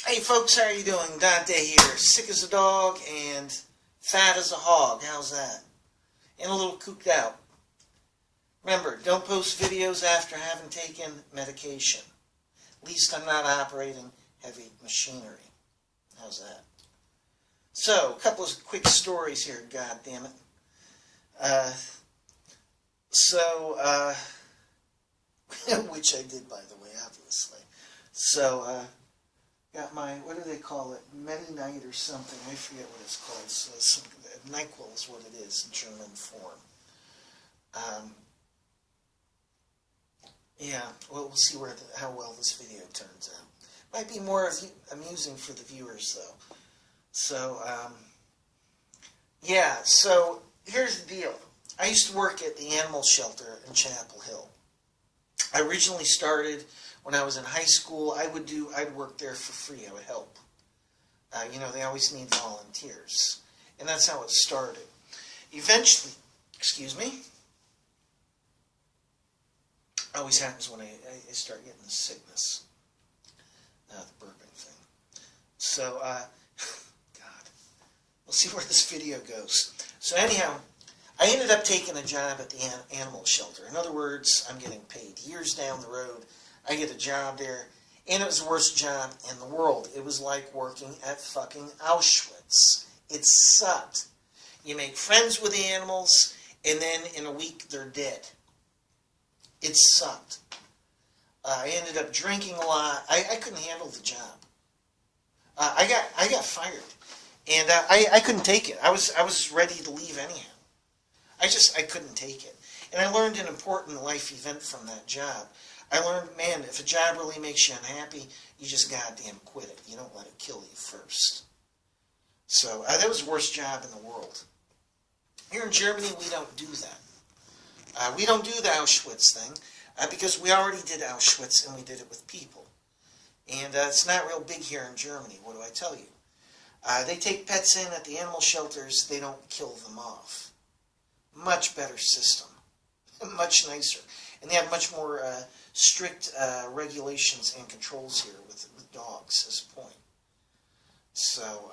Hey folks, how are you doing? Dante here. Sick as a dog and fat as a hog. How's that? And a little cooped out. Remember, don't post videos after having taken medication. At least I'm not operating heavy machinery. How's that? So, a couple of quick stories here, God damn it. Which I did, by the way, obviously. So, got my, what do they call it? Medi-Night or something. I forget what it's called. So NyQuil is what it is in German form. Yeah, well, we'll see how well this video turns out. Might be more amusing for the viewers, though. So, yeah, so here's the deal. I used to work at the animal shelter in Chapel Hill. I originally started when I was in high school. I'd work there for free. I would help. They always need volunteers. And that's how it started. Eventually, always happens when I start getting the sickness. The burping thing. So, God, we'll see where this video goes. So anyhow, I ended up taking a job at the animal shelter. In other words, I'm getting paid. Years down the road, I get a job there, and it was the worst job in the world. It was like working at fucking Auschwitz. It sucked. You make friends with the animals, and then in a week, they're dead. It sucked. I ended up drinking a lot. I couldn't handle the job. I got fired, and I couldn't take it. I was ready to leave anyhow. I couldn't take it. And I learned an important life event from that job. I learned, man, if a job really makes you unhappy, you just goddamn quit it. You don't let it kill you first. So that was the worst job in the world. Here in Germany, we don't do that. We don't do the Auschwitz thing because we already did Auschwitz and we did it with people. And it's not real big here in Germany, what do I tell you? They take pets in at the animal shelters, they don't kill them off. Much better system. Much nicer. And they have much more strict regulations and controls here with dogs as a point. So,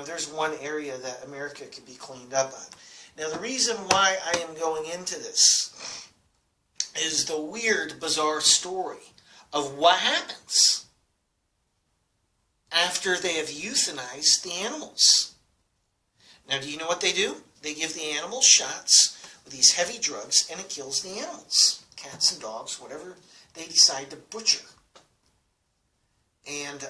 there's one area that America could be cleaned up on. Now, the reason why I am going into this is the weird, bizarre story of what happens after they have euthanized the animals. Now, do you know what they do? They give the animals shots with these heavy drugs, and it kills the animals. Cats and dogs, whatever they decide to butcher. And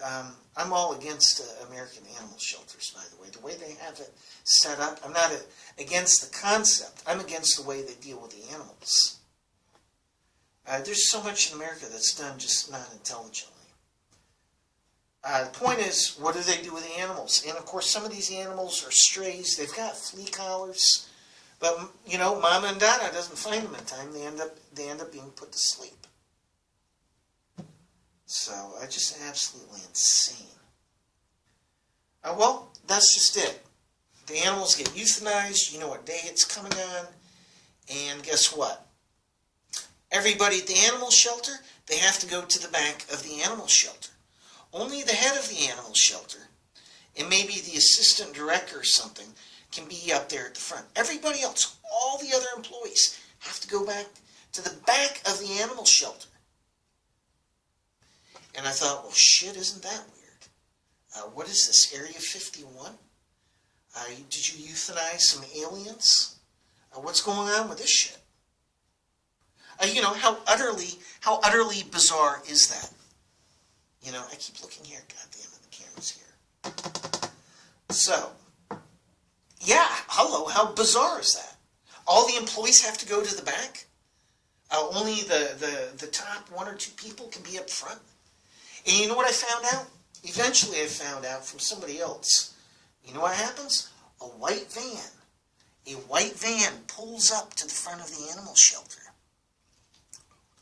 I'm all against American animal shelters, by the way. The way they have it set up, I'm not against the concept. I'm against the way they deal with the animals. There's so much in America that's done just not intelligently. The point is, what do they do with the animals? And of course, some of these animals are strays. They've got flea collars. But, Mama and Dada doesn't find them in time. They end up being put to sleep. So, just absolutely insane. Well, that's just it. The animals get euthanized. You know what day it's coming on. And guess what? Everybody at the animal shelter, they have to go to the back of the animal shelter. Only the head of the animal shelter, and maybe the assistant director or something, can be up there at the front. Everybody else, all the other employees, have to go back to the back of the animal shelter. And I thought, well, shit, isn't that weird? What is this, Area 51? Did you euthanize some aliens? What's going on with this shit? How utterly bizarre is that? I keep looking here. God damn it, the camera's here. So, yeah, hello, how bizarre is that? All the employees have to go to the back? Only the top one or two people can be up front? And you know what I found out? Eventually I found out from somebody else. You know what happens? A white van pulls up to the front of the animal shelter.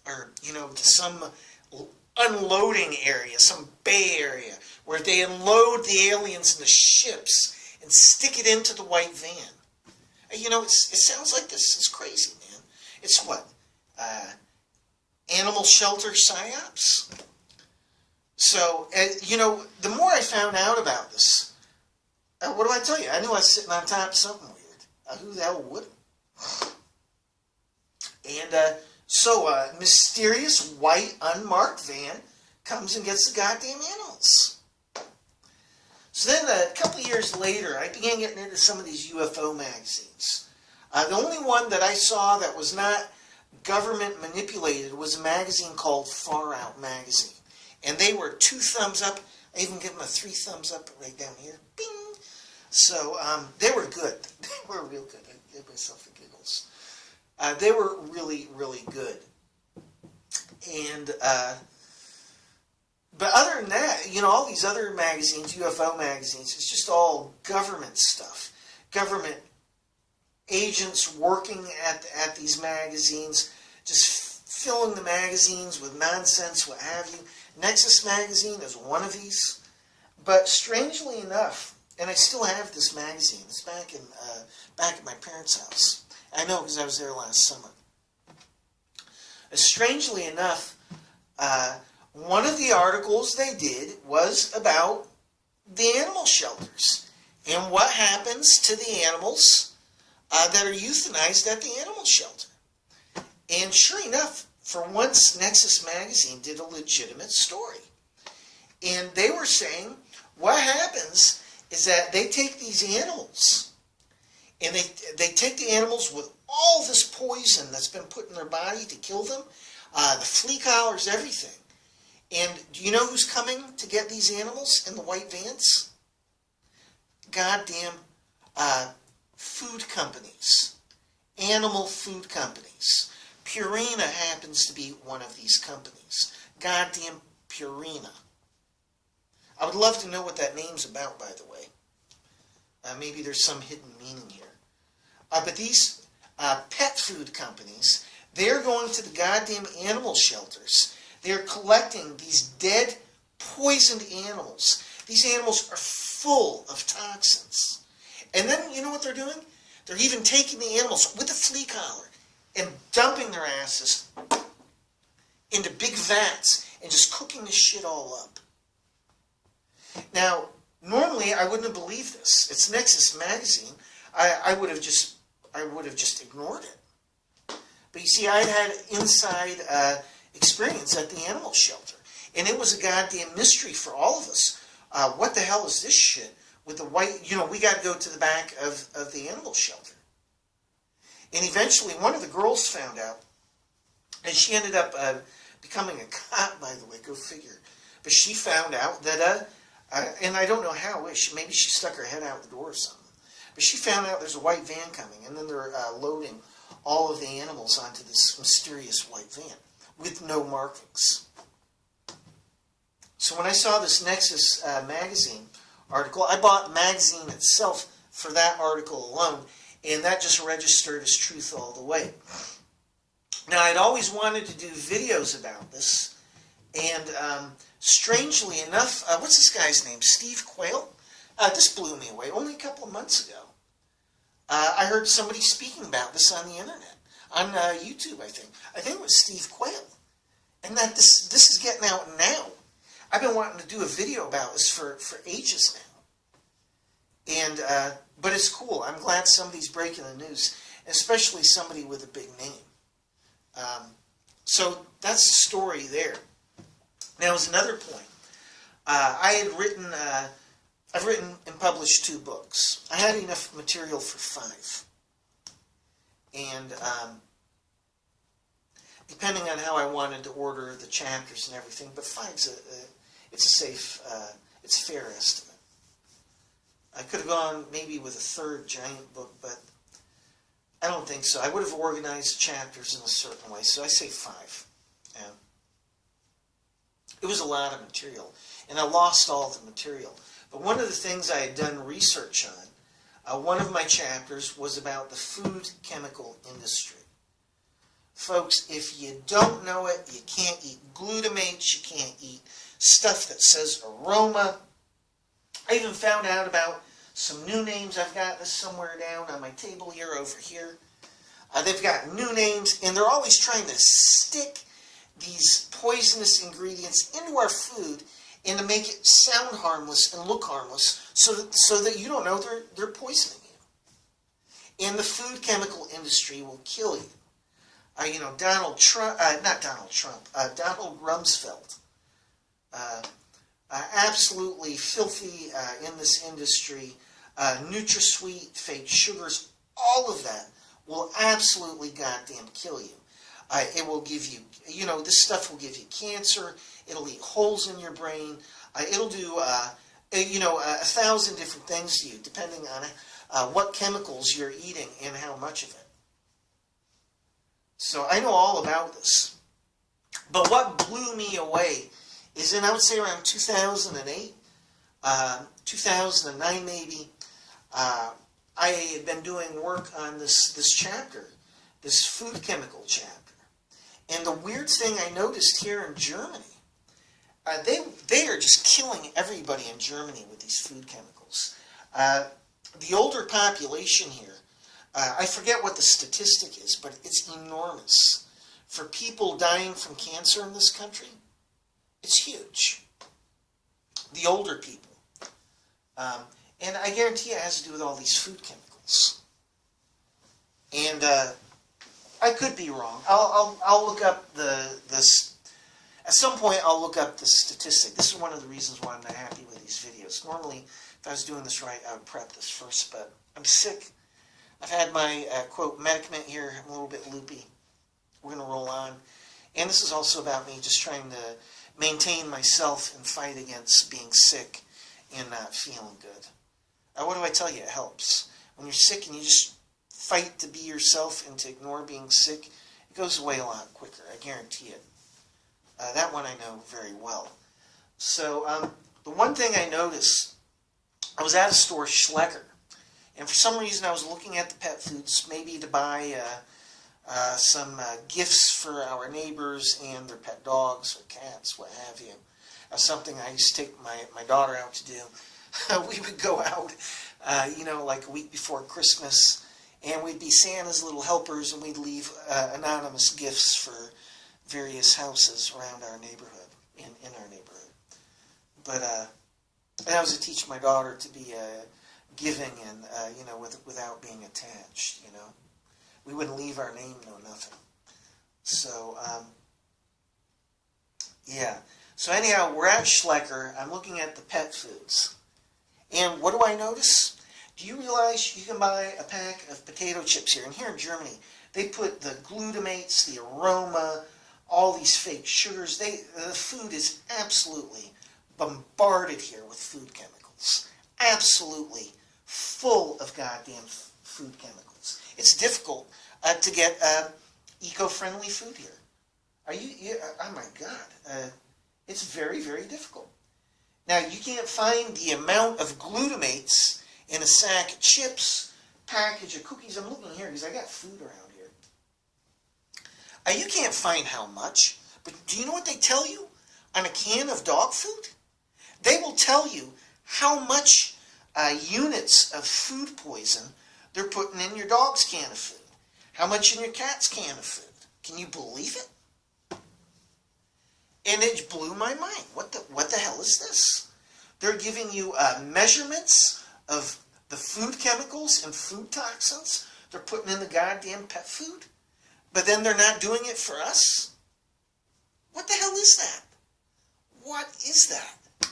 Or, to some unloading area, some bay area, where they unload the aliens in the ships and stick it into the white van. It sounds like this is crazy, man. It's what? Animal shelter psyops? So, you know, the more I found out about this, what do I tell you? I knew I was sitting on top of something weird. Who the hell wouldn't? And so a mysterious white unmarked van comes and gets the goddamn animals. So then a couple years later, I began getting into some of these UFO magazines. The only one that I saw that was not government manipulated was a magazine called Far Out Magazine. And they were 2 thumbs up. I even give them a 3 thumbs up right down here. Bing! So they were good. They were real good. I gave myself the giggles. They were really, really good. And but other than that, you know, all these other magazines, UFO magazines, it's just all government stuff. Government agents working at these magazines, just filling the magazines with nonsense, what have you. Nexus magazine is one of these. But strangely enough, and I still have this magazine. It's back at my parents' house. I know because I was there last summer. Strangely enough, one of the articles they did was about the animal shelters and what happens to the animals that are euthanized at the animal shelter. And sure enough, for once, Nexus Magazine did a legitimate story. And they were saying what happens is that they take these animals and they take the animals with all this poison that's been put in their body to kill them, the flea collars, everything. And do you know who's coming to get these animals in the white vans? Goddamn food companies. Animal food companies. Purina happens to be one of these companies. Goddamn Purina. I would love to know what that name's about, by the way. Maybe there's some hidden meaning here. But these pet food companies, they're going to the goddamn animal shelters. They're collecting these dead, poisoned animals. These animals are full of toxins. And then, you know what they're doing? They're even taking the animals with a flea collar and dumping their asses into big vats and just cooking this shit all up. Now, normally I wouldn't have believed this. It's Nexus Magazine. I would have just ignored it. But you see, I had inside experience at the animal shelter, and it was a goddamn mystery for all of us. What the hell is this shit with the white? You know, we got to go to the back of the animal shelter. And eventually, one of the girls found out, and she ended up becoming a cop, by the way, go figure. But she found out that, and I don't know how, maybe she stuck her head out the door or something. But she found out there's a white van coming, and then they're loading all of the animals onto this mysterious white van with no markings. So when I saw this Nexus magazine article, I bought the magazine itself for that article alone, and that just registered as truth all the way. Now, I'd always wanted to do videos about this, and strangely enough, what's this guy's name? Steve Quayle? This blew me away only a couple of months ago. I heard somebody speaking about this on the internet, on YouTube, I think. I think it was Steve Quayle. And that this is getting out now. I've been wanting to do a video about this for ages now. And but it's cool. I'm glad somebody's breaking the news, especially somebody with a big name. So that's the story there. Now, as another point, I've written and published 2 books. I had enough material for 5. And depending on how I wanted to order the chapters and everything, but 5's it's a safe, it's a fair estimate. I could have gone maybe with a 3rd giant book, but I don't think so. I would have organized chapters in a certain way, so I say 5. Yeah. It was a lot of material, and I lost all the material. But one of the things I had done research on, one of my chapters was about the food chemical industry. Folks, if you don't know it, you can't eat glutamates, you can't eat stuff that says aroma. I even found out about some new names. I've got this somewhere down on my table here, over here. They've got new names, and they're always trying to stick these poisonous ingredients into our food and to make it sound harmless and look harmless so that you don't know they're poisoning you. And the food chemical industry will kill you. Donald Rumsfeld, absolutely filthy in this industry, NutraSweet, fake sugars, all of that will absolutely goddamn kill you. It will give you, this stuff will give you cancer. It'll eat holes in your brain. It'll do, 1,000 different things to you, depending on what chemicals you're eating and how much of it. So I know all about this. But what blew me away is I would say around 2008, 2009 maybe, I had been doing work on this chapter, this food chemical chapter. And the weird thing I noticed here in Germany, they are just killing everybody in Germany with these food chemicals. The older population here, I forget what the statistic is, but it's enormous. For people dying from cancer in this country, it's huge. The older people. And I guarantee it has to do with all these food chemicals. And I could be wrong. I'll look up this. At some point, I'll look up the statistic. This is one of the reasons why I'm not happy with these videos. Normally, if I was doing this right, I would prep this first, but I'm sick. I've had my, quote, medicament here. I'm a little bit loopy. We're going to roll on. And this is also about me just trying to maintain myself and fight against being sick and not feeling good. What do I tell you? It helps. When you're sick and you just fight to be yourself and to ignore being sick, it goes away a lot quicker. I guarantee it. That one I know very well. So the one thing I noticed, I was at a store, Schlecker, and for some reason I was looking at the pet foods, maybe to buy some gifts for our neighbors and their pet dogs or cats, what have you. Something I used to take my daughter out to do. We would go out, like a week before Christmas, and we'd be Santa's little helpers, and we'd leave anonymous gifts for various houses around our neighborhood, in our neighborhood. But that was to teach my daughter to be giving and, without being attached, We wouldn't leave our name, no nothing. So, yeah. So anyhow, we're at Schlecker. I'm looking at the pet foods. And what do I notice? Do you realize you can buy a pack of potato chips here? And here in Germany, they put the glutamates, the aroma, all these fake sugars. The food is absolutely bombarded here with food chemicals. Absolutely full of goddamn food chemicals. It's difficult to get eco-friendly food here. Oh my God. It's very, very difficult. Now, you can't find the amount of glutamates in a sack of chips, package of cookies. I'm looking here because I got food around here. You can't find how much, but do you know what they tell you on a can of dog food? They will tell you how much units of food poison they're putting in your dog's can of food, how much in your cat's can of food. Can you believe it? And it blew my mind. What the hell is this? They're giving you measurements of the food chemicals and food toxins they're putting in the goddamn pet food, but then they're not doing it for us? What the hell is that? What is that?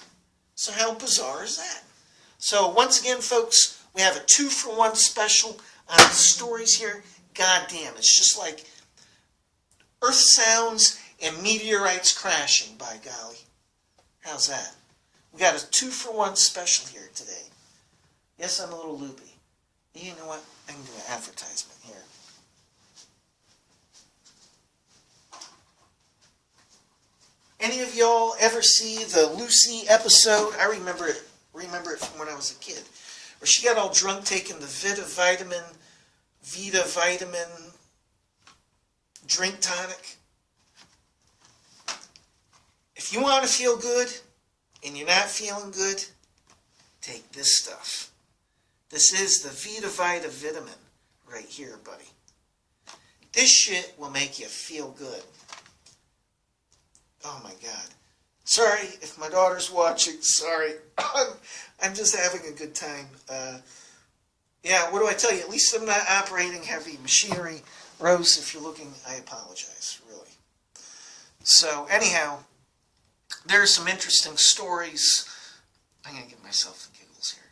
So how bizarre is that? So once again, folks, we have a 2-for-1 special on the stories here. Goddamn, it's just like earth sounds and meteorites crashing, by golly. How's that? We got a 2-for-1 special here today. Yes, I'm a little loopy. You know what? I can do an advertisement here. Any of y'all ever see the Lucy episode? I remember it from when I was a kid, where she got all drunk taking the Vita vitamin drink tonic. If you want to feel good and you're not feeling good, take this stuff. This is the Vita vitamin right here, buddy. This shit will make you feel good. Oh my God. Sorry if my daughter's watching. Sorry. I'm just having a good time. Yeah, what do I tell you? At least I'm not operating heavy machinery. Rose, if you're looking, I apologize, really. So, anyhow, there are some interesting stories. I'm going to give myself the giggles here.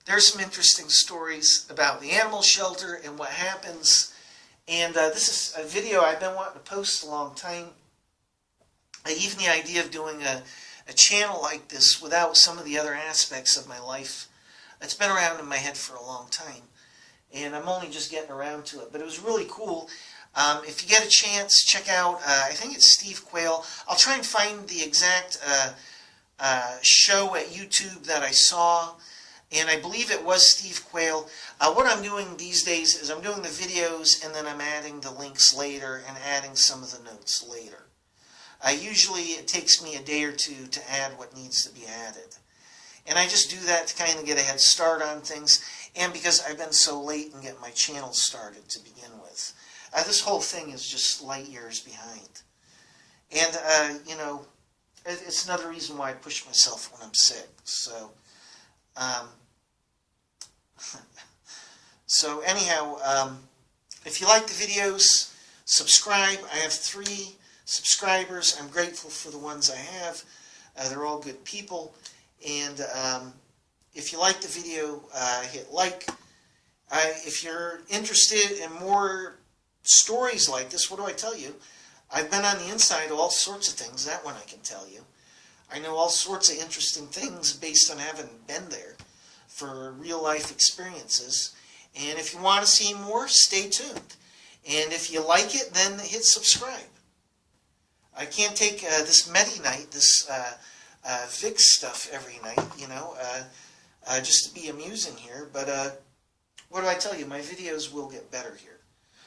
There are some interesting stories about the animal shelter and what happens. And this is a video I've been wanting to post a long time. Even the idea of doing a channel like this without some of the other aspects of my life, it's been around in my head for a long time. And I'm only just getting around to it. But it was really cool. If you get a chance, check out, I think it's Steve Quayle. I'll try and find the exact show at YouTube that I saw. And I believe it was Steve Quayle. What I'm doing these days is I'm doing the videos and then I'm adding the links later and adding some of the notes later. Usually it takes me a day or two to add what needs to be added. And I just do that to kind of get a head start on things, and because I've been so late in getting my channel started to begin with. This whole thing is just light years behind. And, you know, it's another reason why I push myself when I'm sick. So, so anyhow, if you like the videos, subscribe. I have 3 subscribers. I'm grateful for the ones I have. They're all good people. And if you like the video, hit like. If you're interested in more stories like this, what do I tell you? I've been on the inside of all sorts of things. That one I can tell you. I know all sorts of interesting things based on having been there for real life experiences. And if you want to see more, stay tuned. And if you like it, then hit subscribe. I can't take this Medi-Night, this Vicks stuff every night, you know, just to be amusing here. But what do I tell you? My videos will get better here.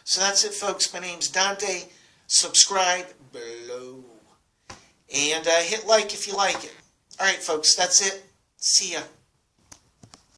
So that's it, folks. My name's Dante. Subscribe below. And hit like if you like it. All right, folks, that's it. See ya.